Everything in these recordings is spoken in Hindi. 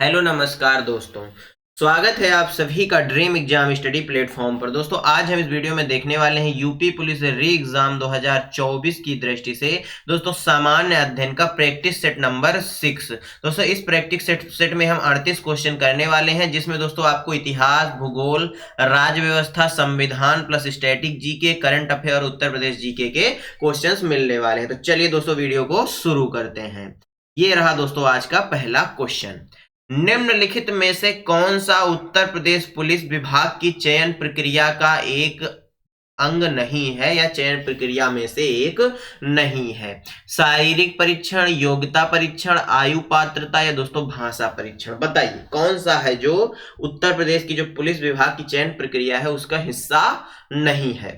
हेलो नमस्कार दोस्तों। स्वागत है आप सभी का ड्रीम एग्जाम स्टडी प्लेटफॉर्म पर। दोस्तों आज हम इस वीडियो में देखने वाले हैं यूपी पुलिस री एग्जाम 2024 की दृष्टि से दोस्तों सामान्य अध्ययन का प्रैक्टिस सेट नंबर 6। दोस्तों इस प्रैक्टिस सेट में हम 38 क्वेश्चन करने वाले हैं, जिसमें दोस्तों आपको इतिहास, भूगोल, राज्य व्यवस्था, संविधान plus static GK, current affair और उत्तर प्रदेश जीके के क्वेश्चंस मिलने वाले हैं। तो चलिए दोस्तों वीडियो को शुरू करते हैं। ये रहा दोस्तों आज का पहला क्वेश्चन। निम्नलिखित में से कौन सा उत्तर प्रदेश पुलिस विभाग की चयन प्रक्रिया का एक अंग नहीं है या चयन प्रक्रिया में से एक नहीं है? शारीरिक परीक्षण, योग्यता परीक्षण, आयु पात्रता या दोस्तों भाषा परीक्षण। बताइए कौन सा है जो उत्तर प्रदेश की जो पुलिस विभाग की चयन प्रक्रिया है उसका हिस्सा नहीं है।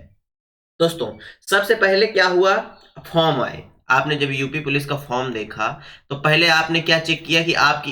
दोस्तों सबसे पहले क्या हुआ, फॉर्म आए। आपने जब यूपी पुलिस का फॉर्म देखा तो पहले आपने क्या चेक किया कि आपकी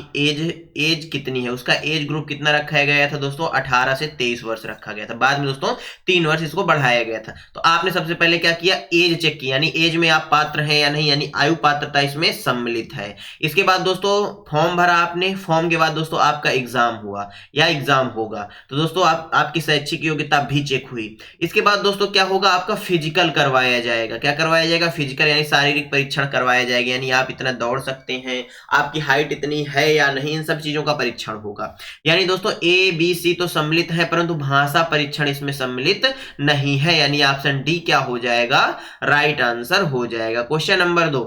एज कितनी है, उसका एज ग्रुप कितना रखा गया था दोस्तों, 18 से 23 वर्ष रखा गया था। बाद में दोस्तों 3 वर्ष इसको बढ़ाया गया था। तो आपने सबसे पहले क्या किया, एज चेक किया, यानी एज में आप पात्र हैं या नहीं, यानी आयु पात्रता इसमें सम्मिलित है। इसके बाद दोस्तों फॉर्म भरा आपने, फॉर्म के बाद दोस्तों आपका एग्जाम हुआ या एग्जाम होगा, तो दोस्तों आपकी शैक्षिक योग्यता भी चेक हुई। इसके बाद दोस्तों क्या होगा, आपका फिजिकल करवाया जाएगा। क्या करवाया जाएगा, फिजिकल यानी शारीरिक परीक्षण करवाया जाएगा, यानी आप इतना दौड़ सकते हैं, आपकी हाइट इतनी है या नहीं, इन सब चीजों का परीक्षण होगा। यानी दोस्तों ए बी सी तो सम्मिलित है, परंतु भाषा परीक्षण इसमें सम्मिलित नहीं है, यानी ऑप्शन डी क्या हो जाएगा, राइट आंसर हो जाएगा। क्वेश्चन नंबर 2,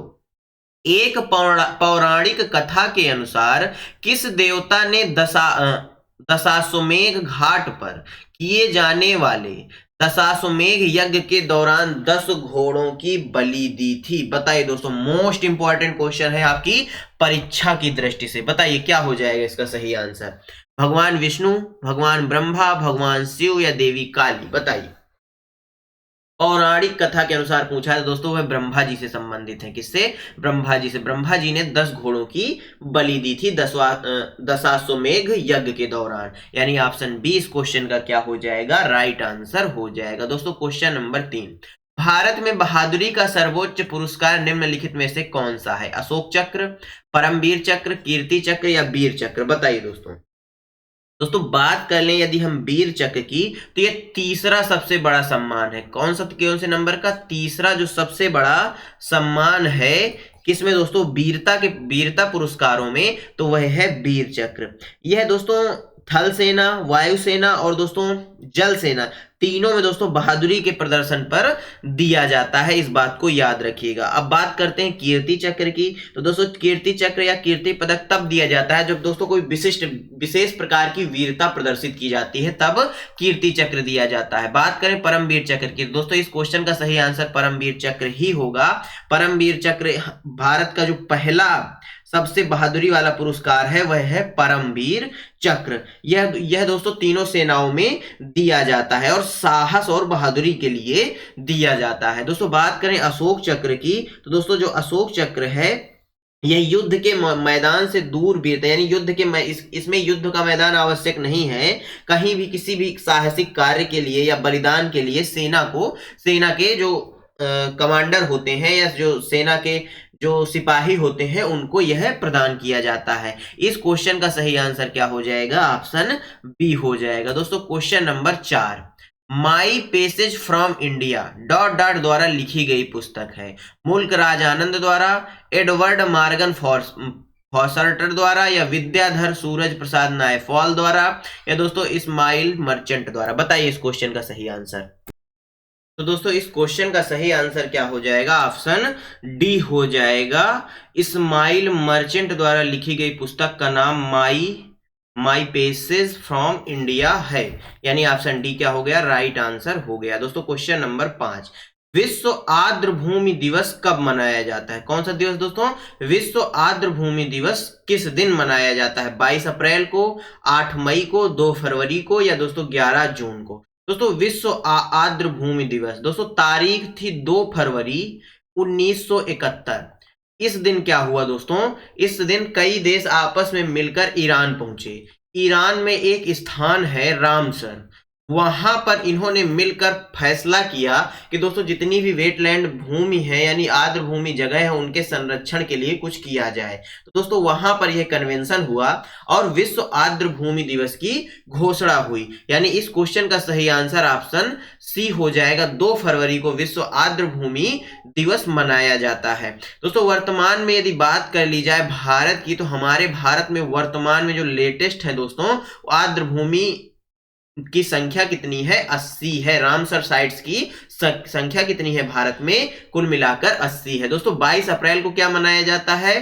एक पौराणिक कथा के अनुसार किस देवता ने दशाश्वमेध घाट पर किए जाने वाले दशाश्वमेध यज्ञ के दौरान 10 घोड़ों की बलि दी थी? बताइए दोस्तों, मोस्ट इंपॉर्टेंट क्वेश्चन है आपकी परीक्षा की दृष्टि से। बताइए क्या हो जाएगा इसका सही आंसर, भगवान विष्णु, भगवान ब्रह्मा, भगवान शिव या देवी काली? बताइए। पौराणिक कथा के अनुसार पूछा है दोस्तों, वह ब्रह्मा जी से संबंधित है। किससे, ब्रह्मा जी से। ब्रह्मा जी ने 10 घोड़ों की बलि दी थी दशाश्वमेध यज्ञ के दौरान, यानी ऑप्शन बी इस क्वेश्चन का क्या हो जाएगा, राइट आंसर हो जाएगा। दोस्तों क्वेश्चन नंबर 3, भारत में बहादुरी का सर्वोच्च पुरस्कार निम्नलिखित में से कौन सा है? अशोक चक्र, परमवीर चक्र, कीर्ति चक्र या वीर चक्र? बताइए दोस्तों। दोस्तों बात कर लें यदि हम वीर चक्र की, तो ये तीसरा सबसे बड़ा सम्मान है। कौन से नंबर का, तीसरा जो सबसे बड़ा सम्मान है किसमें दोस्तों, वीरता पुरस्कारों में, तो वह है वीर चक्र। यह दोस्तों थल सेना, वायुसेना और दोस्तों जल सेना, तीनों में दोस्तों बहादुरी के प्रदर्शन पर दिया जाता है, इस बात को याद रखिएगा। अब बात करते हैं कीर्ति चक्र की, तो दोस्तों कीर्ति चक्र या कीर्ति पदक तब दिया जाता है जब दोस्तों कोई विशेष प्रकार की वीरता प्रदर्शित की जाती है, तब कीर्ति चक्र दिया जाता है। बात करें परमवीर चक्र की, दोस्तों इस क्वेश्चन का सही आंसर परमवीर चक्र ही होगा। परमवीर चक्र भारत का जो पहला सबसे बहादुरी वाला पुरस्कार है वह है परमवीर चक्र। यह दोस्तों तीनों सेनाओं में दिया जाता है और साहस और बहादुरी के लिए दिया जाता है। दोस्तों बात करें अशोक चक्र की, तो दोस्तों जो अशोक चक्र है यह युद्ध के मैदान से दूर वीरता, यानी युद्ध के इसमें युद्ध का मैदान आवश्यक नहीं है, कहीं भी किसी भी साहसिक कार्य के लिए या बलिदान के लिए सेना के जो कमांडर होते हैं या जो सेना के जो सिपाही होते हैं उनको यह प्रदान किया जाता है। इस क्वेश्चन का सही आंसर क्या हो जाएगा, ऑप्शन बी हो जाएगा। दोस्तों question number 4, my passage from India dot dot द्वारा लिखी गई पुस्तक है? मुल्क राज आनंद द्वारा, एडवर्ड मार्गन फॉसर्टर द्वारा या विद्याधर सूरज प्रसाद नायफॉल द्वारा या दोस्तों इस्माइल मर्चेंट द्वारा? बताइए इस क्वेश्चन का सही आंसर। तो दोस्तों इस क्वेश्चन का सही आंसर क्या हो जाएगा, ऑप्शन डी हो जाएगा। इस्माइल मर्चेंट द्वारा लिखी गई पुस्तक का नाम माई पैसेज फ्रॉम इंडिया है, यानी ऑप्शन डी क्या हो गया, राइट आंसर हो गया। दोस्तों क्वेश्चन नंबर 5, विश्व आर्द्र भूमि दिवस कब मनाया जाता है? कौन सा दिवस दोस्तों, विश्व आर्द्र भूमि दिवस किस दिन मनाया जाता है? 22 अप्रैल को, 8 मई को, 2 फरवरी को या दोस्तों 11 जून को? दोस्तों विश्व आर्द्र भूमि दिवस, दोस्तों तारीख थी 2 फरवरी 1971। इस दिन क्या हुआ दोस्तों, इस दिन कई देश आपस में मिलकर ईरान पहुंचे। ईरान में एक स्थान है रामसर, वहां पर इन्होंने मिलकर फैसला किया कि दोस्तों जितनी भी वेटलैंड भूमि है यानी आर्द्र भूमि जगह है उनके संरक्षण के लिए कुछ किया जाए। तो दोस्तों वहां पर यह कन्वेंशन हुआ और विश्व आर्द्र भूमि दिवस की घोषणा हुई। यानी इस क्वेश्चन का सही आंसर ऑप्शन सी हो जाएगा। 2 फरवरी को विश्व आर्द्र भूमि दिवस मनाया जाता है। दोस्तों वर्तमान में यदि बात कर ली जाए भारत की, तो हमारे भारत में वर्तमान में जो लेटेस्ट है दोस्तों आर्द्र भूमि की संख्या कितनी है? 80 है। रामसर साइट्स की संख्या कितनी है भारत में? कुल मिलाकर 80 है। दोस्तों 22 अप्रैल को क्या मनाया जाता है?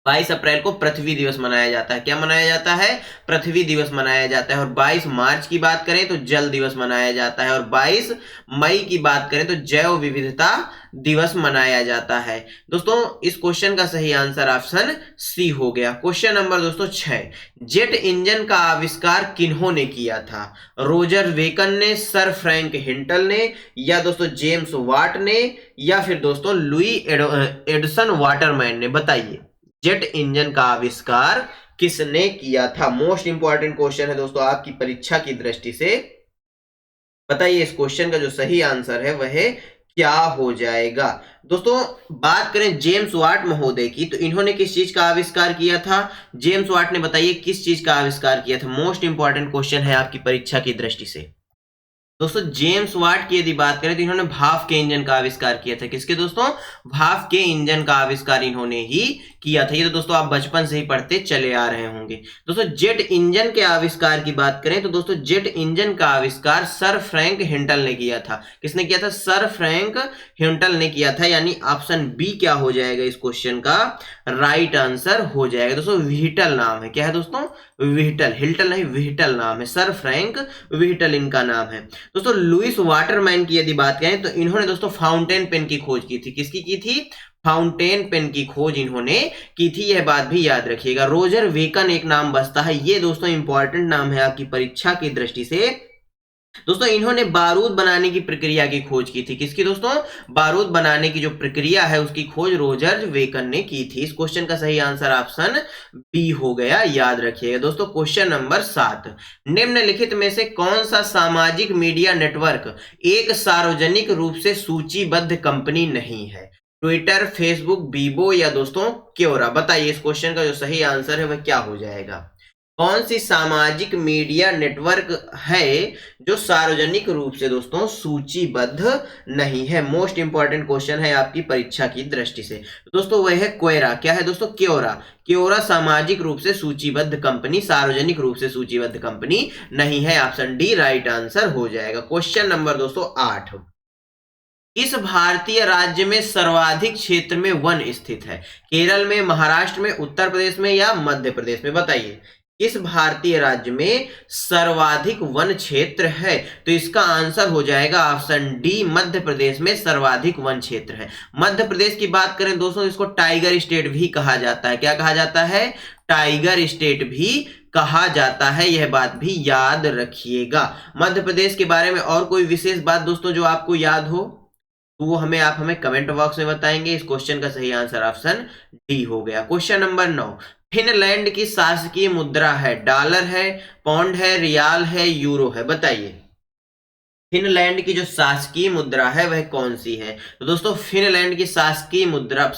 22 अप्रैल को पृथ्वी दिवस मनाया जाता है। क्या मनाया जाता है? पृथ्वी दिवस मनाया जाता है। और 22 मार्च की बात करें तो जल दिवस मनाया जाता है। और 22 मई की बात करें तो जैव विविधता दिवस मनाया जाता है। दोस्तों इस क्वेश्चन का सही आंसर ऑप्शन सी हो गया। क्वेश्चन नंबर दोस्तों 6, जेट इंजन का आविष्कार किन्होंने किया था? रोजर वेकन ने, सर फ्रैंक हिंटल ने, या दोस्तों जेम्स वाट ने, या फिर दोस्तों लुई एडिसन वाटरमैन ने? बताइए जेट इंजन का आविष्कार किसने किया था? मोस्ट इंपॉर्टेंट क्वेश्चन है दोस्तों आपकी परीक्षा की दृष्टि से। बताइए इस क्वेश्चन का जो सही आंसर है वह क्या हो जाएगा? दोस्तों बात करें जेम्स वाट महोदय की, तो इन्होंने किस चीज का आविष्कार किया था? जेम्स वाट ने बताइए किस चीज का आविष्कार किया था? मोस्ट इंपॉर्टेंट क्वेश्चन है आपकी परीक्षा की दृष्टि से। दोस्तों जेम्स वाट की यदि बात करें तो इन्होंने भाप के इंजन का आविष्कार किया था। किसके दोस्तों? भाप के इंजन का आविष्कार इन्होंने ही किया था। ये तो दोस्तों आप बचपन से ही पढ़ते चले आ रहे होंगे। दोस्तों जेट इंजन के आविष्कार की बात करें तो दोस्तों जेट इंजन का आविष्कार सर फ्रैंक हिंटल ने किया था। किसने किया था? सर फ्रैंक हिंटल ने किया था। यानी ऑप्शन बी क्या हो जाएगा इस क्वेश्चन का राइट आंसर हो जाएगा। दोस्तों व्हीटल नाम है। क्या है दोस्तों? व्हीटल, हिल्टल नहीं, व्हीटल नाम है। सर फ्रैंक व्हीटल इनका नाम है। दोस्तों लुइस वाटरमैन की यदि बात करें तो इन्होंने दोस्तों फाउंटेन पेन की खोज की थी। किसकी की थी? फाउंटेन पेन की खोज इन्होंने की थी। यह बात भी याद रखिएगा। रोजर वेकन एक नाम बचता है। ये दोस्तों इंपॉर्टेंट नाम है आपकी परीक्षा की दृष्टि से। दोस्तों इन्होंने बारूद बनाने की प्रक्रिया की खोज की थी। किसकी दोस्तों? बारूद बनाने की जो प्रक्रिया है उसकी खोज रोजर वेकन ने की थी। इस क्वेश्चन का सही आंसर ऑप्शन बी हो गया, याद रखिएगा। दोस्तों क्वेश्चन नंबर 7, निम्नलिखित में से कौन सा सामाजिक मीडिया नेटवर्क एक सार्वजनिक रूप से सूचीबद्ध कंपनी नहीं है? ट्विटर, फेसबुक, बीबो, या दोस्तों क्योरा? बताइए इस क्वेश्चन का जो सही आंसर है वह क्या हो जाएगा? कौन सी सामाजिक मीडिया नेटवर्क है जो सार्वजनिक रूप से दोस्तों सूचीबद्ध नहीं है? मोस्ट इंपॉर्टेंट क्वेश्चन है आपकी परीक्षा की दृष्टि से। दोस्तों वह है क्वेरा। क्या है दोस्तों? क्योरा। क्योरा सामाजिक रूप से सूचीबद्ध कंपनी, सार्वजनिक रूप से सूचीबद्ध कंपनी नहीं है। ऑप्शन डी राइट आंसर हो जाएगा। क्वेश्चन नंबर दोस्तों 8, किस भारतीय राज्य में सर्वाधिक क्षेत्र में वन स्थित है? केरल में, महाराष्ट्र में, उत्तर प्रदेश में, या मध्य प्रदेश में? बताइए किस भारतीय राज्य में सर्वाधिक वन क्षेत्र है? तो इसका आंसर हो जाएगा ऑप्शन डी, मध्य प्रदेश में सर्वाधिक वन क्षेत्र है। मध्य प्रदेश की बात करें दोस्तों इसको टाइगर स्टेट भी कहा जाता है। क्या कहा जाता है? टाइगर स्टेट भी कहा जाता है। यह बात भी याद रखिएगा। मध्य प्रदेश के बारे में और कोई विशेष बात दोस्तों जो आपको याद हो तो वो आप हमें कमेंट बॉक्स में बताएंगे। इस क्वेश्चन का सही आंसर ऑप्शन डी हो गया। क्वेश्चन नंबर 9, फिनलैंड की शासकीय मुद्रा है? डॉलर है, पौंड है, रियाल है, यूरो है? बताइए फिनलैंड की जो शासकीय मुद्रा है वह कौन सी है? तो दोस्तों फिनलैंड की शासकीय मुद्रा,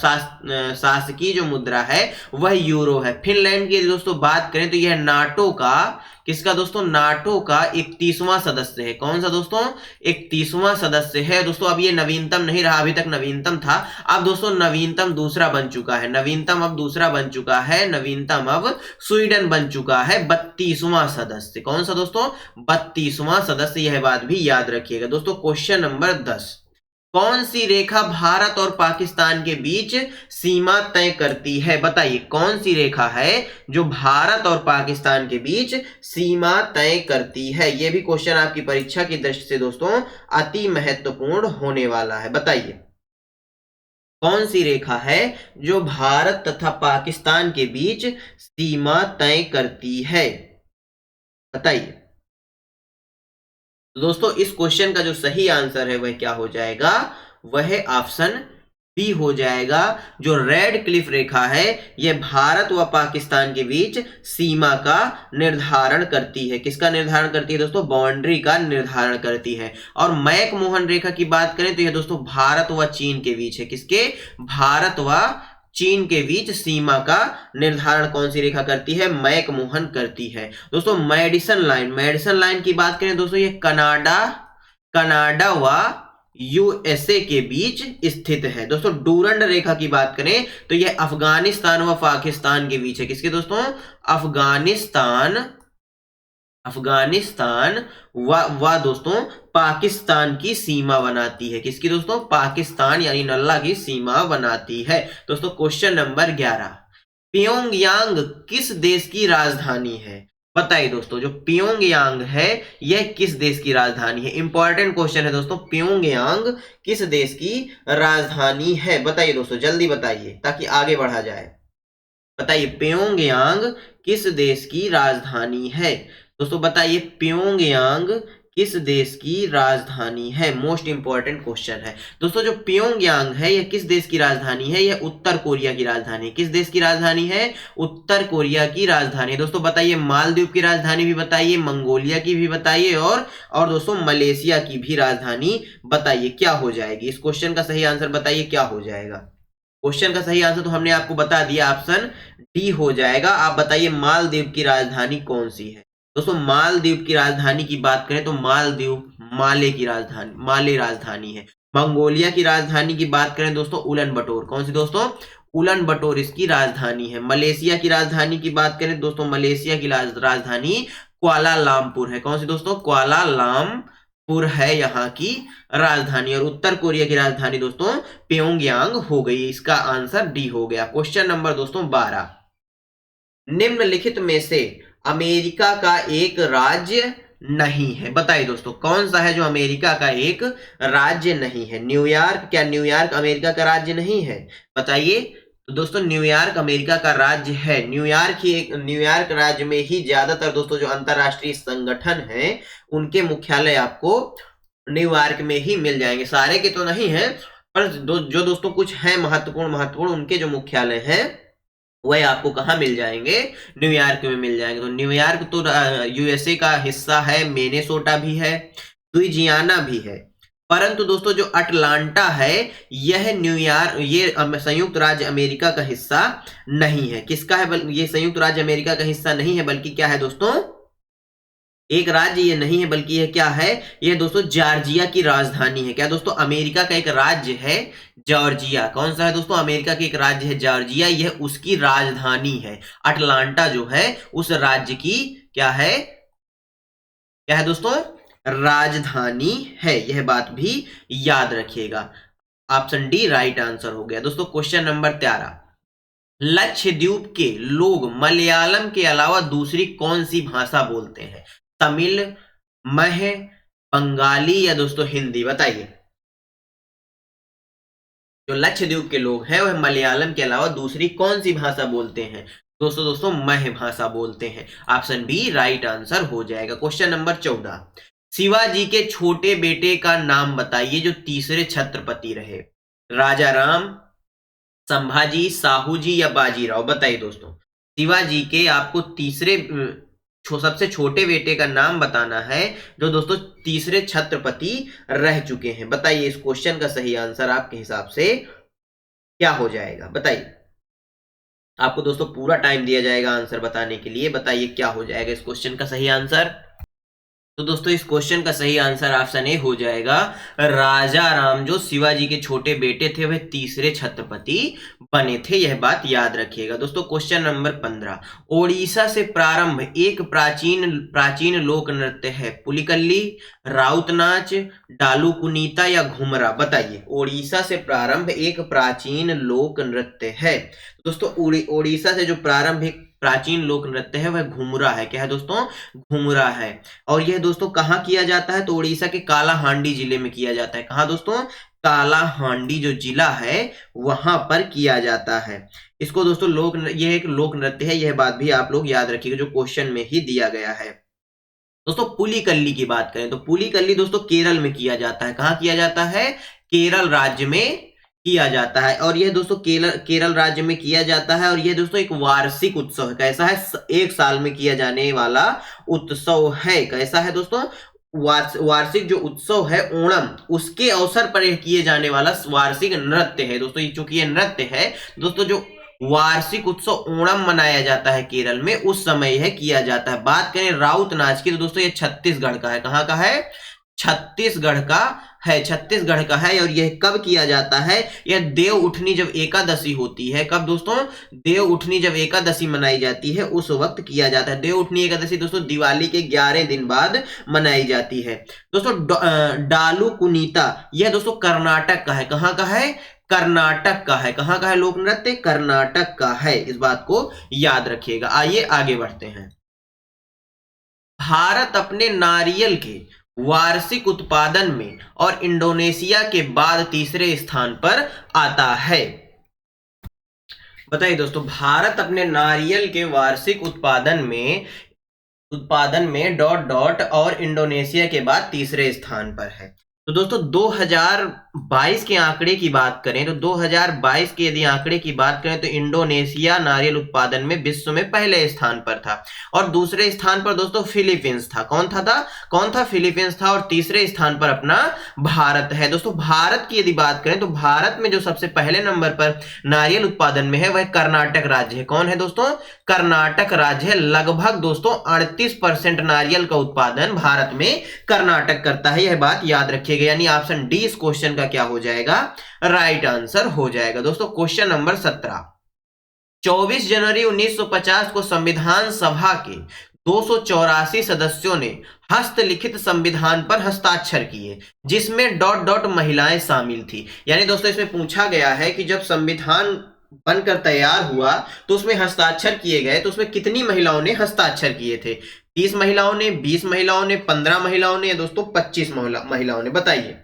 शासकीय जो मुद्रा है वह यूरो है। फिनलैंड की दोस्तों बात करें तो यह नाटो का, किसका दोस्तों? नाटो का 31वां सदस्य है। कौन सा दोस्तों? 31वां सदस्य है। दोस्तों अब ये नवीनतम नहीं रहा, अभी तक नवीनतम था, अब दोस्तों नवीनतम दूसरा बन चुका है। नवीनतम अब दूसरा बन चुका है। नवीनतम अब स्वीडन बन चुका है 32वां सदस्य। कौन सा दोस्तों? 32वां सदस्य। यह बात भी याद रखिएगा। दोस्तों क्वेश्चन नंबर 10, कौन सी रेखा भारत और पाकिस्तान के बीच सीमा तय करती है? बताइए कौन सी रेखा है जो भारत और पाकिस्तान के बीच सीमा तय करती है? यह भी क्वेश्चन आपकी परीक्षा की दृष्टि से दोस्तों अति महत्वपूर्ण होने वाला है। बताइए कौन सी रेखा है जो भारत तथा पाकिस्तान के बीच सीमा तय करती है? बताइए। तो दोस्तों इस क्वेश्चन का जो सही आंसर है वह क्या हो जाएगा? वह है ऑप्शन बी हो जाएगा। जो रेड क्लिफ रेखा है यह भारत व पाकिस्तान के बीच सीमा का निर्धारण करती है। किसका निर्धारण करती है दोस्तों? बाउंड्री का निर्धारण करती है। और मैकमोहन रेखा की बात करें तो यह दोस्तों भारत व चीन के बीच है। किसके? भारत व चीन के बीच सीमा का निर्धारण कौन सी रेखा करती है? मैकमोहन करती है। दोस्तों मेडिसन लाइन, मेडिसन लाइन की बात करें दोस्तों, ये कनाडा व यूएसए के बीच स्थित है। दोस्तों डूरंड रेखा की बात करें तो यह अफगानिस्तान व पाकिस्तान के बीच है। किसके दोस्तों? अफगानिस्तान व दोस्तों पाकिस्तान की सीमा बनाती है। किसकी दोस्तों? पाकिस्तान यानी नल्ला की सीमा बनाती है। दोस्तों क्वेश्चन नंबर 11, प्योंगयांग किस देश की राजधानी है? बताइए दोस्तों, जो प्योंगयांग है यह किस देश की राजधानी है? इंपॉर्टेंट क्वेश्चन है दोस्तों, प्योंगयांग किस देश की राजधानी है? बताइए दोस्तों, जल्दी बताइए ताकि आगे बढ़ा जाए। बताइए प्योंगयांग किस देश की राजधानी है? दोस्तों बताइए प्योंगयांग किस देश की राजधानी है? मोस्ट इंपॉर्टेंट क्वेश्चन है दोस्तों। जो प्योंगयांग है यह किस देश की राजधानी है? यह उत्तर कोरिया की राजधानी है। किस देश की राजधानी है? उत्तर कोरिया की राजधानी है। दोस्तों बताइए मालदीव की राजधानी भी बताइए, मंगोलिया की भी बताइए, और दोस्तों मलेशिया की भी राजधानी बताइए, क्या हो जाएगी? इस क्वेश्चन का सही आंसर बताइए, क्या हो जाएगा? क्वेश्चन का सही आंसर तो हमने आपको बता दिया, ऑप्शन डी हो जाएगा। आप बताइए मालदीव की राजधानी कौन सी है? दोस्तों मालदीव की राजधानी की बात करें तो मालदीव माले राजधानी है। मंगोलिया की राजधानी की बात करें दोस्तों उलन बटोर। कौन सी दोस्तों? उलन बटोर इसकी राजधानी है। मलेशिया की राजधानी की बात करें दोस्तों, मलेशिया की राजधानी कुआलालंपुर है। कौन सी दोस्तों? कुआलालंपुर है यहाँ की राजधानी। और उत्तर कोरिया की राजधानी दोस्तों प्योंगयांग हो गई। इसका आंसर डी हो गया। क्वेश्चन नंबर दोस्तों 12, निम्नलिखित में से अमेरिका का एक राज्य नहीं है। बताइए दोस्तों कौन सा है जो अमेरिका का एक राज्य नहीं है? न्यूयॉर्क, क्या न्यूयॉर्क अमेरिका का राज्य नहीं है? बताइए। तो दोस्तों न्यूयॉर्क अमेरिका का राज्य है। न्यूयॉर्क राज्य में ही ज्यादातर दोस्तों जो अंतरराष्ट्रीय संगठन है उनके मुख्यालय आपको न्यूयॉर्क में ही मिल जाएंगे। सारे के तो नहीं है, पर जो दोस्तों कुछ है महत्वपूर्ण उनके जो मुख्यालय हैं वह आपको कहाँ मिल जाएंगे? न्यूयॉर्क में मिल जाएंगे। तो न्यूयॉर्क तो यूएसए का हिस्सा है, मिनेसोटा भी है, लुइजियाना भी है। परंतु दोस्तों जो अटलांटा है यह ये संयुक्त राज्य अमेरिका का हिस्सा नहीं है। किसका है? ये संयुक्त राज्य अमेरिका का हिस्सा नहीं है, बल्कि क्या है दोस्तों? एक राज्य ये नहीं है, बल्कि यह क्या है? यह दोस्तों जॉर्जिया की राजधानी है। क्या दोस्तों? अमेरिका का एक राज्य है जॉर्जिया। कौन सा है दोस्तों? अमेरिका का एक राज्य है जॉर्जिया, यह उसकी राजधानी है। अटलांटा जो है उस राज्य की क्या है? क्या है दोस्तों? राजधानी है। यह बात भी याद रखिएगा। ऑप्शन डी राइट आंसर हो गया। दोस्तों क्वेश्चन नंबर 13, लक्षद्वीप के लोग मलयालम के अलावा दूसरी कौन सी भाषा बोलते हैं? तमिल, मह, बंगाली या दोस्तों हिंदी? बताइए। जो लक्षद्वीप के लोग हैं वह मलयालम के अलावा दूसरी कौन सी भाषा बोलते हैं? दोस्तों मह भाषा बोलते हैं। ऑप्शन बी राइट आंसर हो जाएगा। क्वेश्चन नंबर 14, शिवाजी के छोटे बेटे का नाम बताइए जो तीसरे छत्रपति रहे। राजा राम, संभाजी, साहूजी या बाजीराव? बताइए दोस्तों। शिवाजी के आपको सबसे छोटे बेटे का नाम बताना है जो दोस्तों तीसरे छत्रपति रह चुके हैं। बताइए इस क्वेश्चन का सही आंसर आपके हिसाब से क्या हो जाएगा? बताइए। आपको दोस्तों पूरा टाइम दिया जाएगा आंसर बताने के लिए। बताइए क्या हो जाएगा इस क्वेश्चन का सही आंसर? तो दोस्तों इस क्वेश्चन का सही आंसर ऑप्शन ए हो जाएगा। राजा राम जो शिवाजी के छोटे बेटे थे वह तीसरे छत्रपति बने थे। यह बात याद रखिएगा। दोस्तों क्वेश्चन नंबर 15, ओडिशा से प्रारंभ एक प्राचीन लोक नृत्य है। पुलिकल्ली, राउत नाच, डालू कुनीता या घुमरा? बताइए। ओडिशा से प्रारंभ एक प्राचीन लोक नृत्य है। दोस्तों ओडिशा से जो प्राचीन लोक नृत्य है वह घुमरा है। क्या है दोस्तों? घुमरा है। और यह दोस्तों कहाँ किया जाता है? तो ओडिशा के कालाहांडी जिले में किया जाता है। कहाँ दोस्तों? कालाहांडी जो जिला है वहां पर किया जाता है इसको। दोस्तों यह एक लोक नृत्य है। यह बात भी आप लोग याद रखिएगा जो क्वेश्चन में ही दिया गया है। दोस्तों पुलिकल्ली की बात करें तो पुलिकल्ली दोस्तों केरल में किया जाता है। कहाँ किया जाता है? केरल राज्य में किया जाता है। और यह दोस्तों केरल राज्य में किया जाता है। और यह दोस्तों एक वार्षिक उत्सव है। कैसा है? एक साल में किया जाने वाला उत्सव है। कैसा है दोस्तों? वार्षिक जो उत्सव है ओणम, उसके अवसर पर किए जाने वाला वार्षिक नृत्य है दोस्तों। ये चूंकि ये नृत्य है दोस्तों, जो वार्षिक उत्सव ओणम मनाया जाता है केरल में, उस समय यह किया जाता है। बात करें राउत नाच की तो दोस्तों ये छत्तीसगढ़ का है। कहाँ का है? छत्तीसगढ़ का है। छत्तीसगढ़ का है। और यह कब किया जाता है? यह देव उठनी जब एकादशी होती है। कब दोस्तों? देव उठनी जब एकादशी मनाई जाती है उस वक्त किया जाता है। देव उठनी एकादशी दोस्तों दिवाली के 11 दिन बाद मनाई जाती है दोस्तों। डालू कुनीता, यह दोस्तों कर्नाटक का है। कहाँ का है? कर्नाटक का है। कहाँ का है लोक नृत्य? कर्नाटक का है। इस बात को याद रखिएगा। आइए आगे बढ़ते हैं। भारत अपने नारियल के वार्षिक उत्पादन में और इंडोनेशिया के बाद तीसरे स्थान पर आता है। बताइए दोस्तों, भारत अपने नारियल के वार्षिक उत्पादन में डॉट डॉट और इंडोनेशिया के बाद तीसरे स्थान पर है। तो दोस्तों 2022 के आंकड़े की बात करें तो 2022 के यदि आंकड़े की बात करें तो इंडोनेशिया नारियल उत्पादन में विश्व में पहले स्थान पर था। और दूसरे स्थान पर दोस्तों फिलीपींस था। कौन था? फिलीपींस था। और तीसरे स्थान पर अपना भारत है। दोस्तों भारत की यदि बात करें तो भारत में जो सबसे पहले नंबर पर नारियल उत्पादन में है वह कर्नाटक राज्य है। कौन है दोस्तों? कर्नाटक राज्य है। लगभग दोस्तों 38% नारियल का उत्पादन भारत में कर्नाटक करता है। यह बात याद रखिए। यानी ऑप्शन डी इस क्वेश्चन का क्या हो जाएगा? राइट आंसर हो जाएगा। दोस्तों क्वेश्चन नंबर 17, 24 जनवरी 1950 को संविधान सभा के 284 सदस्यों ने हस्तलिखित संविधान पर हस्ताक्षर किए, जिसमें डॉट डॉट महिलाएं शामिल थी। यानी दोस्तों इसमें पूछा गया है कि जब संविधान बनकर तैयार हुआ तो उसमें हस्ताक्षर किए गए, तो उसमें कितनी महिलाओं ने हस्ताक्षर किए थे? 30 महिलाओं ने, 20 महिलाओं ने, 15 महिलाओं ने, या दोस्तों 25 महिलाओं ने? बताइए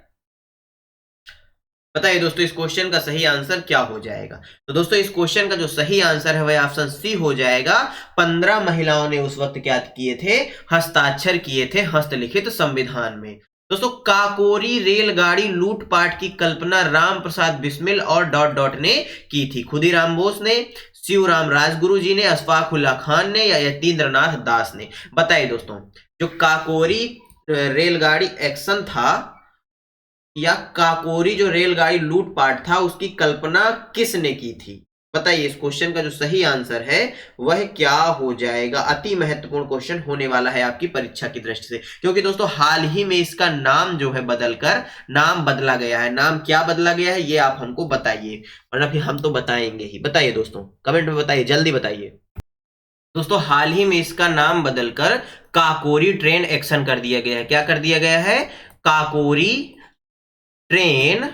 दोस्तों इस क्वेश्चन का सही आंसर क्या हो जाएगा? तो दोस्तों इस क्वेश्चन का जो सही आंसर है वह ऑप्शन सी हो जाएगा। 15 महिलाओं ने उस वक्त क्या किए थे? हस्ताक्षर किए थे हस्तलिखित संविधान में। दोस्तों काकोरी रेलगाड़ी लूटपाट की कल्पना राम प्रसाद बिस्मिल और डॉट डॉट ने की थी। खुदीराम बोस ने, शिवराम राजगुरु जी ने, अशफाक उल्लाह खान ने, या यतीन्द्रनाथ दास ने? बताइए दोस्तों, जो काकोरी रेलगाड़ी एक्शन था या काकोरी जो रेलगाड़ी लूटपाट था उसकी कल्पना किसने की थी? बताइए इस क्वेश्चन का जो सही आंसर है वह क्या हो जाएगा? अति महत्वपूर्ण क्वेश्चन होने वाला है आपकी परीक्षा की दृष्टि से, क्योंकि दोस्तों हाल ही में इसका नाम जो है बदलकर नाम बदला गया है। नाम क्या बदला गया है ये आप हमको बताइए, वरना फिर हम तो बताएंगे ही। बताइए दोस्तों, कमेंट में बताइए, जल्दी बताइए। दोस्तों हाल ही में इसका नाम बदलकर काकोरी ट्रेन एक्शन कर दिया गया है। क्या कर दिया गया है? काकोरी ट्रेन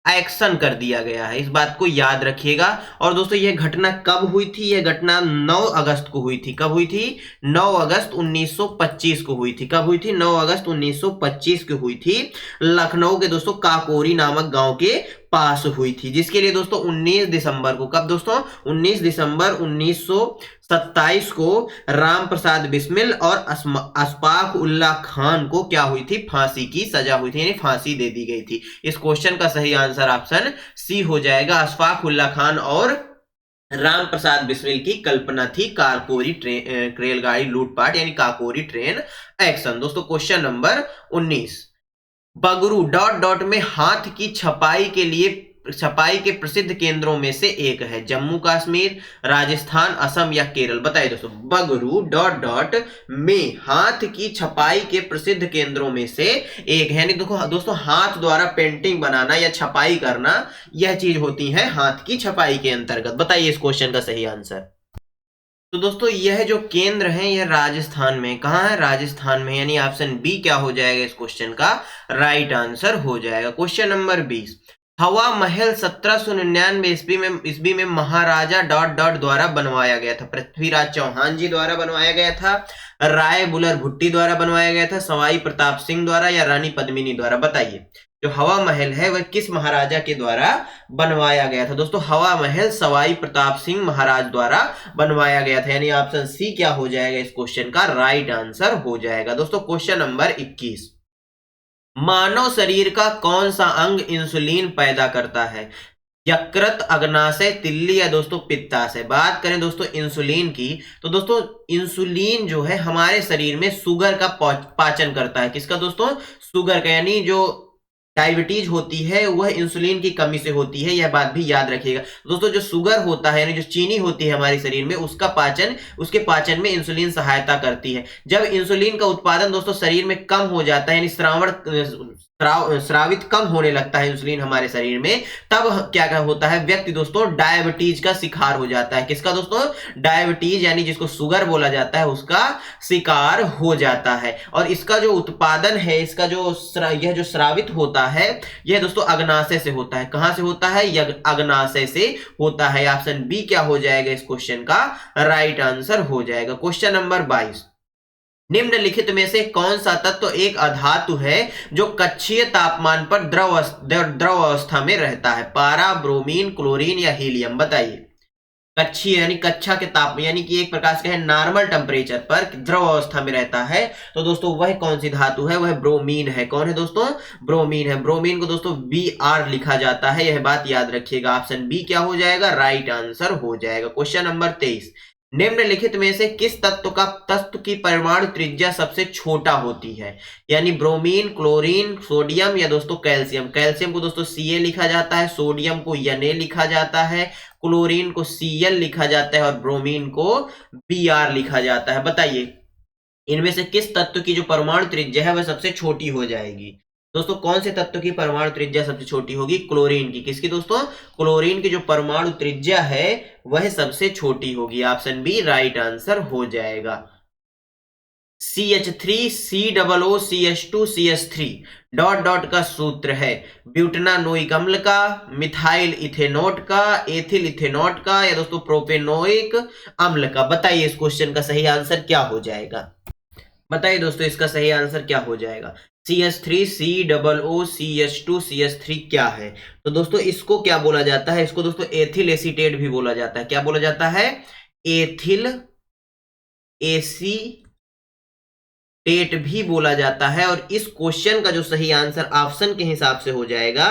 एक्शन कर दिया गया है। इस बात को याद रखिएगा। और दोस्तों यह घटना कब हुई थी? यह घटना 9 अगस्त को हुई थी। कब हुई थी? 9 अगस्त 1925 को हुई थी। कब हुई थी? 9 अगस्त 1925 को हुई थी। लखनऊ के दोस्तों काकोरी नामक गांव के पास हुई थी, जिसके लिए दोस्तों 19 दिसंबर को, कब दोस्तों? 19 दिसंबर 1927 को राम प्रसाद बिस्मिल और अशफाक उल्लाह खान को क्या हुई थी? फांसी की सजा हुई थी, यानी फांसी दे दी गई थी। इस क्वेश्चन का सही आंसर ऑप्शन सी हो जाएगा। अशफाक उल्लाह खान और राम प्रसाद बिस्मिल की कल्पना थी काकोरी ट्रेन रेलगाड़ी लूटपाट, यानी काकोरी ट्रेन एक्शन। दोस्तों question number 19, Bagru dot dot में हाथ की छपाई के प्रसिद्ध केंद्रों में से एक है। जम्मू कश्मीर, राजस्थान, असम या केरल? बताइए दोस्तों, बगरू डॉट डॉट में हाथ की छपाई के प्रसिद्ध केंद्रों में से एक है। यानी देखो दोस्तों हाथ द्वारा पेंटिंग बनाना या छपाई करना, यह चीज होती है हाथ की छपाई के अंतर्गत। बताइए इस क्वेश्चन का सही आंसर। तो दोस्तों यह जो केंद्र है यह राजस्थान में, कहाँ है? राजस्थान में, यानी ऑप्शन बी क्या हो जाएगा इस क्वेश्चन का? राइट आंसर हो जाएगा। क्वेश्चन नंबर 20, हवा महल 1799 ईस्वी में महाराजा डॉट डॉट द्वारा बनवाया गया था। पृथ्वीराज चौहान जी द्वारा बनवाया गया था, राय बुलर भुट्टी द्वारा बनवाया गया था, सवाई प्रताप सिंह द्वारा, या रानी पद्मिनी द्वारा? बताइए जो हवा महल है वह किस महाराजा के द्वारा बनवाया गया था? दोस्तों हवा महल सवाई प्रताप सिंह महाराज द्वारा बनवाया गया था, यानी ऑप्शन सी क्या हो जाएगा इस क्वेश्चन का? राइट आंसर हो जाएगा। दोस्तों क्वेश्चन नंबर 21, मानव शरीर का कौन सा अंग इंसुलिन पैदा करता है? यकृत, अग्नाशय, तिल्ली या दोस्तों पित्ताशय। बात करें दोस्तों इंसुलिन की, तो दोस्तों इंसुलिन जो है हमारे शरीर में शुगर का पाचन करता है। किसका दोस्तों? शुगर का, यानी जो डायबिटीज होती है वह इंसुलिन की कमी से होती है, यह बात भी याद रखिएगा दोस्तों। जो शुगर होता है यानी जो चीनी होती है हमारे शरीर में, उसके पाचन में इंसुलिन सहायता करती है। जब इंसुलिन का उत्पादन दोस्तों शरीर में कम हो जाता है, यानी स्रावित कम होने लगता है इंसुलिन हमारे शरीर में, तब क्या होता है, व्यक्ति दोस्तों डायबिटीज का शिकार हो जाता है। किसका दोस्तों? डायबिटीज, यानी जिसको शुगर बोला जाता है, उसका शिकार हो जाता है। और इसका जो उत्पादन है, इसका जो यह जो स्रावित होता है, यह दोस्तों अग्नाशय से होता है। कहां से होता है? अग्नाशय से होता है। ऑप्शन बी क्या हो जाएगा इस क्वेश्चन का राइट आंसर हो जाएगा। क्वेश्चन नंबर 22, निम्नलिखित में से कौन सा तत्व एक अधातु है जो कक्षीय तापमान पर द्रव अवस्था में रहता है? पारा, ब्रोमीन, क्लोरीन या हीलियम? बताइए। कक्षीय यानी कक्षा के ताप, यानी कि एक प्रकार से कहें नॉर्मल टेम्परेचर पर द्रव अवस्था में रहता है, तो दोस्तों वह कौन सी धातु है? वह ब्रोमीन है। कौन है दोस्तों? ब्रोमीन है। ब्रोमीन को दोस्तों Br लिखा जाता है, यह बात याद रखिएगा। ऑप्शन बी क्या हो जाएगा? राइट आंसर हो जाएगा। क्वेश्चन नंबर 23, निम्नलिखित में से किस तत्व की परमाणु त्रिज्या सबसे छोटा होती है? यानी ब्रोमीन, क्लोरीन, सोडियम या दोस्तों कैल्शियम? कैल्शियम को दोस्तों Ca लिखा जाता है, सोडियम को Na लिखा जाता है, क्लोरीन को Cl लिखा जाता है और ब्रोमीन को Br लिखा जाता है। बताइए इनमें से किस तत्व की जो परमाणु त्रिज्या है वह सबसे छोटी हो जाएगी? दोस्तों कौन से तत्व की परमाणु त्रिज्या सबसे छोटी होगी? क्लोरीन की। किसकी दोस्तों? क्लोरीन की जो परमाणु त्रिज्या है वह सबसे छोटी होगी। ऑप्शन बी राइट आंसर हो जाएगा। CH3 COO CH2 CH3 dot dot का सूत्र है ब्यूटनानोइक अम्ल का, मिथाइल इथेनोट का, एथिल इथेनोट का या दोस्तों प्रोपेनोइक अम्ल का? बताइए इस क्वेश्चन का सही आंसर क्या हो जाएगा? बताइए दोस्तों इसका सही आंसर क्या हो जाएगा? CH3 COO CH2 CH3 क्या है? तो दोस्तों इसको क्या बोला जाता है? इसको दोस्तों एथिल एसीटेट भी बोला जाता है। क्या बोला जाता है? एथिल एसीटेट भी बोला जाता है। और इस क्वेश्चन का जो सही आंसर ऑप्शन के हिसाब से हो जाएगा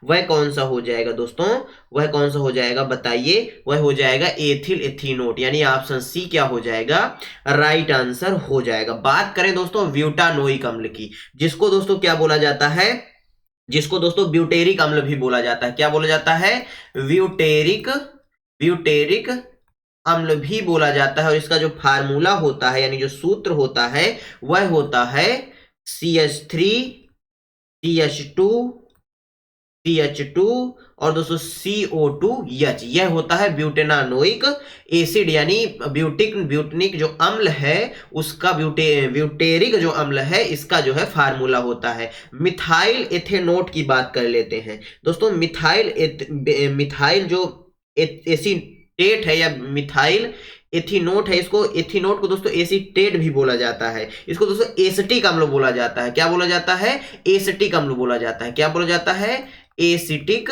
वह कौन सा हो जाएगा दोस्तों? वह कौन सा हो जाएगा बताइए? वह हो जाएगा एथिल एथीनोट, यानी ऑप्शन सी क्या हो जाएगा? राइट आंसर हो जाएगा। बात करें दोस्तों ब्यूटानोइक अम्ल की, जिसको दोस्तों क्या बोला जाता है? जिसको दोस्तों ब्यूटेरिक अम्ल भी बोला जाता है। क्या बोला जाता है? ब्यूटेरिक अम्ल भी बोला जाता है। और इसका जो फार्मूला होता है, यानी जो सूत्र होता है, वह होता है CH3 CH2 और दोस्तों CO2H। यह होता है ब्यूटेनानोइक एसिड, यानी ब्यूटनिक जो अम्ल है उसका ब्यूटेरिक जो अम्ल है इसका जो है फार्मूला होता है। मिथाइल एथेनोट की बात कर लेते हैं दोस्तों। मिथाइल जो एसीटेट है या मिथाइल एथीनोट है, इसको एथीनोट को दोस्तों एसीटेट भी बोला जाता है। इसको दोस्तों एसिटिक अम्ल बोला जाता है। क्या बोला जाता है? एसिटिक अम्ल बोला जाता है। क्या बोला जाता है? एसिटिक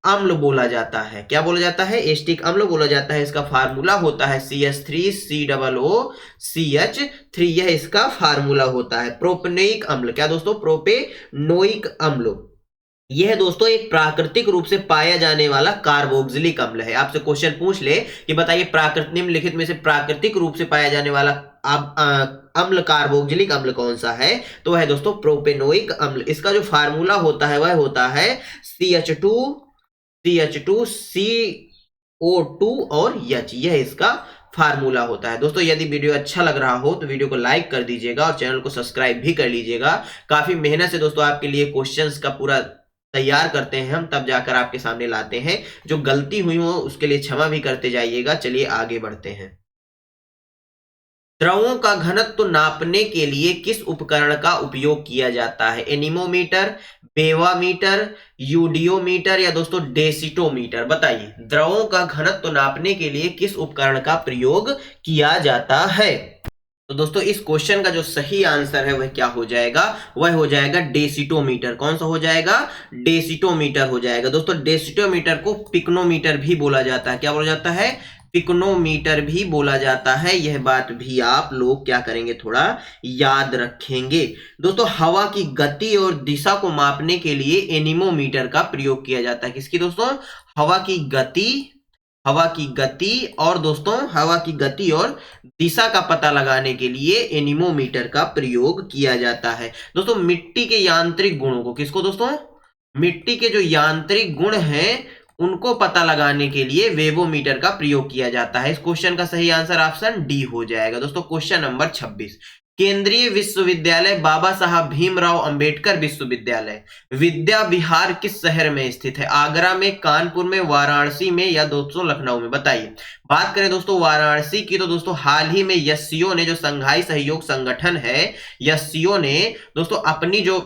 अम्ल बोला जाता है। क्या बोला जाता है? एसिटिक अम्ल बोला जाता है। इसका फार्मूला होता है CH3 COO CH3, यह इसका फार्मूला होता है। प्रोपेनोइक अम्ल, क्या दोस्तों? प्रोपेनोइक अम्ल, यह दोस्तों एक प्राकृतिक रूप से पाया जाने वाला कार्बोक्सिलिक अम्ल है। आपसे क्वेश्चन पूछ ले कि बताइए निम्नलिखित में से प्राकृतिक रूप से पाया जाने वाला अम्ल कार्बोक्सिलिक अम्ल कौन सा है? तो वह है दोस्तों प्रोपेनोइक अम्ल। इसका जो फार्मूला होता है वह होता है CH2 CO2 और H, यह इसका फार्मूला होता है। दोस्तों यदि वीडियो अच्छा लग रहा हो तो वीडियो को लाइक कर दीजिएगा और चैनल को सब्सक्राइब भी कर लीजिएगा। काफी मेहनत से दोस्तों आपके लिए क्वेश्चंस का पूरा तैयार करते हैं हम, तब जाकर आपके सामने लाते हैं। जो गलती हुई हो उसके लिए क्षमा भी करते जाइएगा। चलिए आगे बढ़ते हैं। द्रवों का घनत्व नापने के लिए किस उपकरण का उपयोग किया जाता है? एनीमोमीटर, बेवामीटर, यूडियोमीटर या दोस्तों डेसिटोमीटर? बताइए द्रवों का घनत्व नापने के लिए किस उपकरण का प्रयोग किया जाता है? तो दोस्तों इस क्वेश्चन का जो सही आंसर है वह क्या हो जाएगा? वह हो जाएगा डेसिटोमीटर। कौन सा हो जाएगा? डेसिटोमीटर हो जाएगा। दोस्तों डेसिटोमीटर को पिक्नोमीटर भी बोला जाता है। क्या बोला जाता है? पिकोनोमीटर भी बोला जाता है। यह बात भी आप लोग क्या करेंगे, थोड़ा याद रखेंगे। दोस्तों हवा की गति और दिशा को मापने के लिए एनीमोमीटर का प्रयोग किया जाता है। किसकी दोस्तों? हवा की गति, हवा की गति और दिशा का पता लगाने के लिए एनीमोमीटर का प्रयोग किया जाता है। दोस्तों मिट्टी के यांत्रिक गुणों को, किसको दोस्तों? मिट्टी के जो यांत्रिक गुण हैं उनको पता लगाने के लिए वेवोमीटर का प्रयोग किया जाता है। इस क्वेश्चन का सही आंसर ऑप्शन डी हो जाएगा। दोस्तों क्वेश्चन नंबर 26, केंद्रीय विश्वविद्यालय बाबा साहब भीमराव अंबेडकर विश्वविद्यालय विद्या विहार किस शहर में स्थित है? आगरा में, कानपुर में, वाराणसी में या दोस्तों लखनऊ में? बताइए। बात करें दोस्तों वाराणसी की तो दोस्तों हाल ही में एससीओ ने, जो संघाई सहयोग संगठन है, एससीओ ने दोस्तों अपनी जो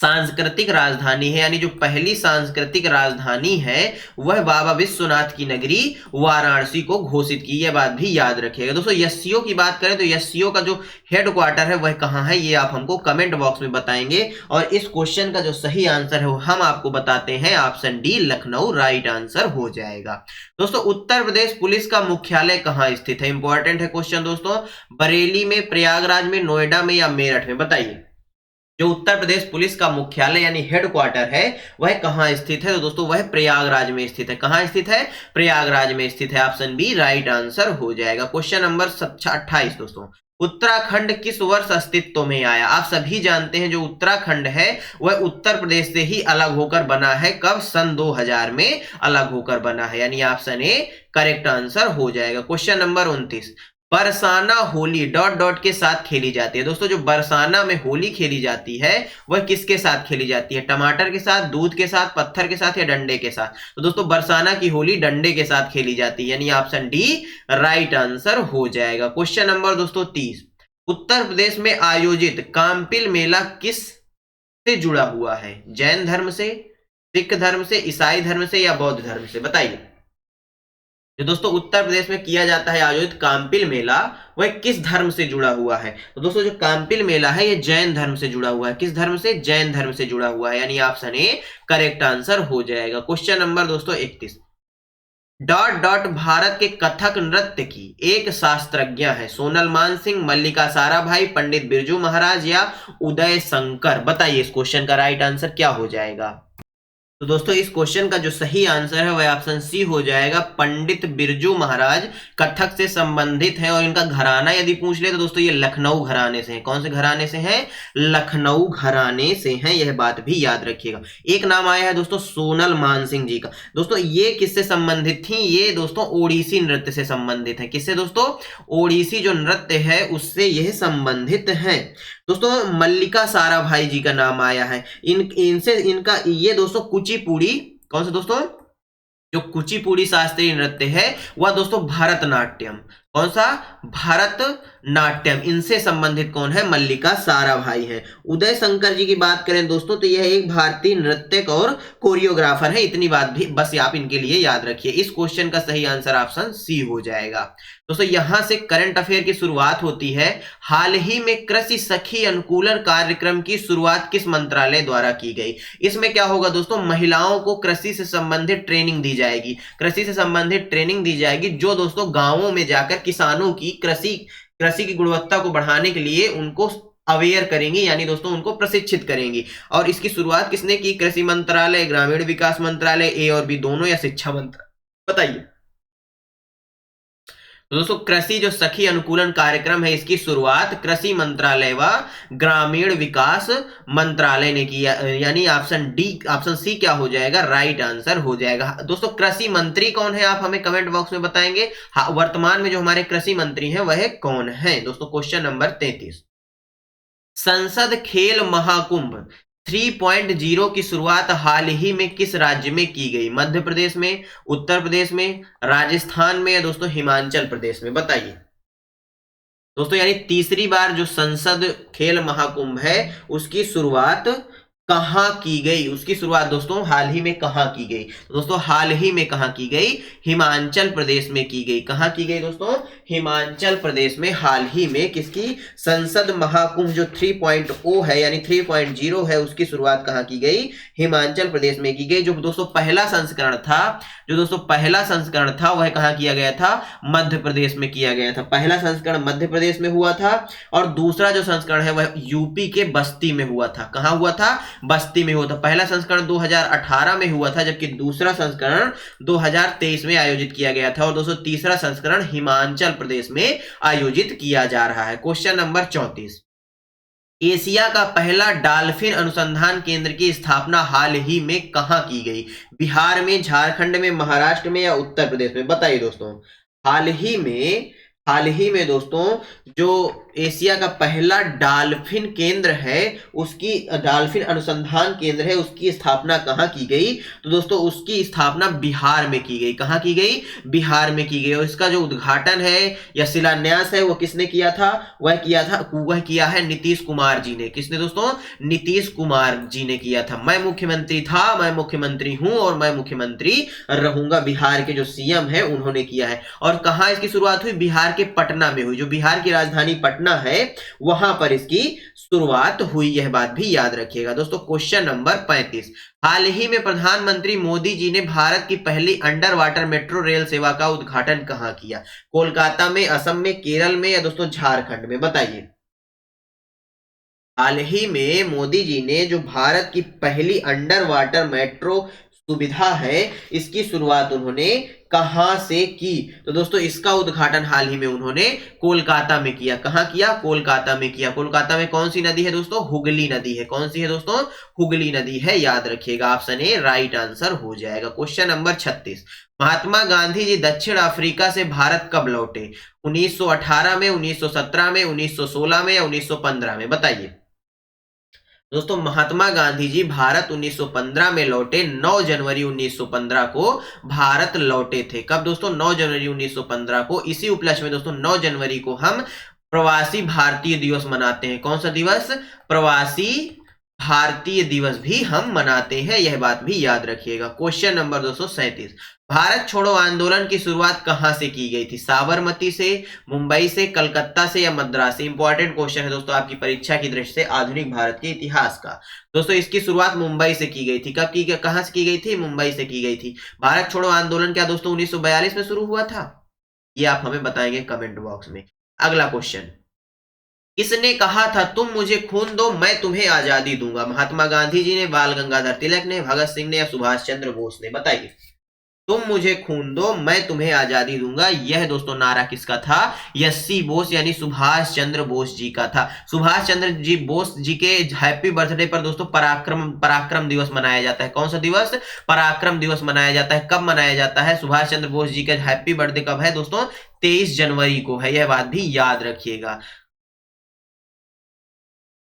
सांस्कृतिक राजधानी है, यानी जो पहली सांस्कृतिक राजधानी है, वह बाबा विश्वनाथ की नगरी वाराणसी को घोषित की। यह बात भी याद रखिएगा। दोस्तों एससीओ की बात करें तो एससीओ का जो हेडक्वार्टर है वह कहां है, ये आप हमको कमेंट बॉक्स में बताएंगे। और इस क्वेश्चन का जो सही आंसर है वो हम आपको बताते हैं, option D Lucknow right answer हो जाएगा। दोस्तों उत्तर प्रदेश पुलिस का मुख्यालय कहां स्थित है? इंपॉर्टेंट है क्वेश्चन दोस्तों। बरेली में, प्रयागराज में, नोएडा में या मेरठ में? बताइए। जो उत्तर प्रदेश पुलिस का मुख्यालय यानी हेडक्वार्टर है वह कहां स्थित है? तो दोस्तों वह प्रयागराज में स्थित है। कहां स्थित है? प्रयागराज में स्थित है। ऑप्शन बी राइट आंसर हो जाएगा। क्वेश्चन नंबर 28 दोस्तों, उत्तराखंड किस वर्ष अस्तित्व में आया? आप सभी जानते हैं जो उत्तराखंड है वह उत्तर प्रदेश से ही अलग होकर बना है। कब? सन 2000 में अलग होकर बना है, यानी ऑप्शन ए करेक्ट आंसर हो जाएगा। Question number 29, Barsana Holi dot dot के साथ खेली जाती है। दोस्तों जो बरसाना में होली खेली जाती है वह किसके साथ खेली जाती है? टमाटर के साथ, दूध के साथ, पत्थर के साथ या डंडे के साथ? तो दोस्तों बरसाना की होली डंडे के साथ खेली जाती है, यानी ऑप्शन डी राइट आंसर हो जाएगा। क्वेश्चन नंबर दोस्तों 30, उत्तर प्रदेश में आयोजित काम्पिल मेला किस से जुड़ा हुआ है? जैन धर्म से, सिख धर्म से, ईसाई धर्म से या बौद्ध धर्म से? बताइए। जो दोस्तों उत्तर प्रदेश में किया जाता है आयोजित काम्पिल मेला, वह किस धर्म से जुड़ा हुआ है? तो दोस्तों जो काम्पिल मेला है ये जैन धर्म से जुड़ा हुआ है। किस धर्म से? जैन धर्म से जुड़ा हुआ है, यानी ऑप्शन ए करेक्ट आंसर हो जाएगा। क्वेश्चन नंबर दोस्तों 31, डॉट डॉट भारत के कथक नृत्य की एक शास्त्रज्ञ है। सोनल मानसिंह, मल्लिका साराभाई, पंडित बिरजू महाराज या उदय शंकर? बताइए इस क्वेश्चन का राइट आंसर क्या हो जाएगा? तो दोस्तों इस क्वेश्चन का जो सही आंसर है वह ऑप्शन सी हो जाएगा। पंडित बिरजू महाराज कथक से संबंधित हैं और इनका घराना यदि पूछ ले तो दोस्तों ये लखनऊ घराने से हैं। कौन से घराने से हैं? लखनऊ घराने से हैं, यह बात भी याद रखिएगा। एक नाम आया है दोस्तों सोनल मानसिंह जी का। दोस्तों ये किससे संबंधित थी? ये दोस्तों ओडिसी नृत्य से संबंधित है। किससे दोस्तों? ओडिसी जो नृत्य है उससे यह संबंधित है। दोस्तों मल्लिका साराभाई जी का नाम आया है। इनका ये दोस्तों कुचिपुड़ी, कौन सा दोस्तों? जो कुचिपुड़ी शास्त्रीय नृत्य है वह दोस्तों भरतनाट्यम, कौन सा? भरतनाट्यम, इनसे संबंधित कौन है? मल्लिका साराभाई है। उदय शंकर जी की बात करें दोस्तों तो यह एक भारतीय नृत्यक और कोरियोग्राफर है। इतनी बात भी बस आप इनके लिए याद रखिए। इस क्वेश्चन का सही आंसर ऑप्शन सी हो जाएगा। दोस्तों यहां से करंट अफेयर की शुरुआत होती है। हाल ही में कृषि सखी अनुकूलन कार्यक्रम की शुरुआत किस मंत्रालय द्वारा की गई? इसमें क्या होगा दोस्तों? महिलाओं को कृषि से संबंधित ट्रेनिंग दी जाएगी। कृषि से संबंधित ट्रेनिंग दी जाएगी जो दोस्तों गांवों में जाकर किसानों की कृषि की गुणवत्ता को बढ़ाने के लिए उनको अवेयर करेंगी, यानी दोस्तों उनको प्रशिक्षित करेंगी। और इसकी शुरुआत किसने की? कृषि मंत्रालय, ग्रामीण विकास मंत्रालय, ए और बी दोनों या शिक्षा मंत्रालय? बताइए। तो दोस्तों कृषि जो सखी अनुकूलन कार्यक्रम है इसकी शुरुआत कृषि मंत्रालय व ग्रामीण विकास मंत्रालय ने किया, यानी ऑप्शन डी, ऑप्शन सी क्या हो जाएगा? राइट आंसर हो जाएगा। दोस्तों कृषि मंत्री कौन है आप हमें कमेंट बॉक्स में बताएंगे। हाँ, वर्तमान में जो हमारे कृषि मंत्री हैं वह कौन है? दोस्तों क्वेश्चन नंबर 33, संसद खेल महाकुंभ 3.0 की शुरुआत हाल ही में किस राज्य में की गई? मध्य प्रदेश में, उत्तर प्रदेश में, राजस्थान में या दोस्तों हिमाचल प्रदेश में? बताइए। दोस्तों यानी तीसरी बार जो संसद खेल महाकुंभ है उसकी शुरुआत कहाँ की गई, उसकी शुरुआत दोस्तों हाल ही में कहाँ की गई, तो दोस्तों हाल ही में कहाँ की गई, हिमाचल प्रदेश में की गई। कहाँ की गई दोस्तों, हिमाचल प्रदेश में हाल ही में किसकी, संसद महाकुंभ जो 3.0 है यानी 3.0 है, उसकी शुरुआत कहाँ की गई, हिमाचल प्रदेश में की गई। जो दोस्तों पहला संस्करण था, जो दोस्तों पहला संस्करण था वह कहाँ किया गया था, मध्य प्रदेश में किया गया था। पहला संस्करण मध्य प्रदेश में हुआ था और दूसरा जो संस्करण है वह यूपी के बस्ती में हुआ था। कहाँ हुआ था, बस्ती में हुआ था। पहला संस्करण 2018 में हुआ था, जबकि दूसरा संस्करण 2023 में आयोजित किया गया था। और दोस्तों तीसरा संस्करण हिमाचल प्रदेश में आयोजित किया जा रहा है। क्वेश्चन नंबर 34, एशिया का पहला डॉल्फिन अनुसंधान केंद्र की स्थापना हाल ही में कहां की गई, बिहार में, झारखंड में, महाराष्ट्र में या उत्तर प्रदेश में, बताइए दोस्तों। हाल ही में दोस्तों जो एशिया का पहला डॉल्फिन केंद्र है, उसकी डॉल्फिन अनुसंधान केंद्र है, उसकी स्थापना कहां की गई, तो दोस्तों उसकी स्थापना बिहार में की गई। कहां की गई, बिहार में की गई। और इसका जो उद्घाटन है या शिलान्यास है वो किसने किया था, वह किया है नीतीश कुमार जी ने। किसने दोस्तों, नीतीश कुमार जी ने किया था। मैं मुख्यमंत्री था, मैं मुख्यमंत्री हूं और मैं मुख्यमंत्री रहूंगा, बिहार के जो सीएम है उन्होंने किया है। और कहां इसकी शुरुआत हुई, बिहार के पटना में हुई। जो बिहार की राजधानी पटना है वहां पर इसकी शुरुआत हुई, यह बात भी याद रखिएगा दोस्तों। क्वेश्चन नंबर 35, हाल ही में प्रधानमंत्री मोदी जी ने भारत की पहली अंडर वाटर मेट्रो रेल सेवा का उद्घाटन कहां किया, कोलकाता में, असम में, केरल में या दोस्तों झारखंड में, बताइए। हाल ही में मोदी जी ने जो भारत की पहली अंडर वाटर मेट्रो सुविधा है, इसकी शुरुआत उन्होंने कहां से की, तो दोस्तों इसका उद्घाटन हाल ही में उन्होंने कोलकाता में किया। कहां किया, कोलकाता में किया। कोलकाता में कौन सी नदी है दोस्तों, हुगली नदी है। कौन सी है दोस्तों, हुगली नदी है, याद रखिएगा। ऑप्शन ए राइट आंसर हो जाएगा। क्वेश्चन नंबर 36, महात्मा गांधी जी दक्षिण अफ्रीका से भारत कब लौटे, 1918 में, 1917 में, 1916 में या 1915 में, बताइए। दोस्तों महात्मा गांधी जी भारत 1915 में लौटे, 9 जनवरी 1915 को भारत लौटे थे। कब दोस्तों, 9 जनवरी 1915 को। इसी उपलक्ष्य में दोस्तों 9 जनवरी को हम प्रवासी भारतीय दिवस मनाते हैं। कौन सा दिवस, प्रवासी भारतीय दिवस भी हम मनाते हैं, यह बात भी याद रखिएगा। क्वेश्चन नंबर 237, भारत छोड़ो आंदोलन की शुरुआत कहां से की गई थी, साबरमती से, मुंबई से, कलकत्ता से या मद्रास से। इंपॉर्टेंट क्वेश्चन है दोस्तों आपकी परीक्षा की दृष्टि से आधुनिक भारत के इतिहास का। दोस्तों इसकी शुरुआत मुंबई से की गई थी। कब की, कहां से की गई थी, मुंबई से की गई थी। भारत छोड़ो आंदोलन क्या दोस्तों 1942 में शुरू हुआ था, ये आप हमें बताएंगे कमेंट बॉक्स में। अगला क्वेश्चन, किसने कहा था तुम मुझे खून दो मैं तुम्हें आजादी दूंगा, महात्मा गांधी जी ने, बाल गंगाधर तिलक ने, भगत सिंह ने या सुभाष चंद्र बोस ने, बताइए। तुम मुझे खून दो मैं तुम्हें आजादी दूंगा, यह दोस्तों नारा किसका था, यस्सी बोस यानी सुभाष चंद्र बोस जी का था। सुभाष चंद्र जी बोस जी के हैप्पी बर्थडे पर दोस्तों पराक्रम दिवस मनाया जाता है। कौन सा दिवस, पराक्रम दिवस मनाया जाता है। कब मनाया जाता है, सुभाष चंद्र बोस जी का हैप्पी बर्थडे कब है दोस्तों, 23 जनवरी को है, यह बात भी याद रखिएगा।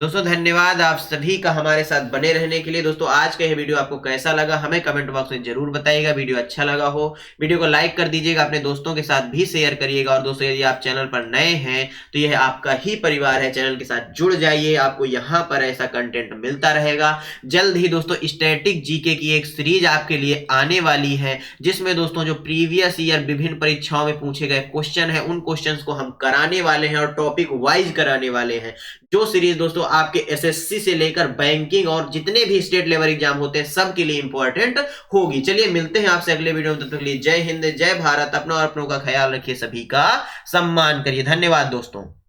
दोस्तों धन्यवाद आप सभी का हमारे साथ बने रहने के लिए। दोस्तों आज का यह वीडियो आपको कैसा लगा हमें कमेंट बॉक्स में जरूर बताइएगा। वीडियो अच्छा लगा हो वीडियो को लाइक कर दीजिएगा, अपने दोस्तों के साथ भी शेयर करिएगा। और दोस्तों यदि आप चैनल पर नए हैं तो यह आपका ही परिवार है, चैनल के साथ जुड़ जाइए, आपको यहाँ पर ऐसा कंटेंट मिलता रहेगा। जल्द ही दोस्तों स्टैटिक जीके की एक सीरीज आपके लिए आने वाली है, जिसमें दोस्तों जो प्रीवियस ईयर विभिन्न परीक्षाओं में पूछे गए क्वेश्चन है उन क्वेश्चन को हम कराने वाले हैं और टॉपिक वाइज कराने वाले हैं। जो सीरीज दोस्तों आपके एसएससी से लेकर बैंकिंग और जितने भी स्टेट लेवल एग्जाम होते हैं सबके लिए इंपॉर्टेंट होगी। चलिए मिलते हैं आपसे अगले वीडियो में, तब तक के लिए जय हिंद जय भारत। अपना और अपनों का ख्याल रखिए, सभी का सम्मान करिए। धन्यवाद दोस्तों।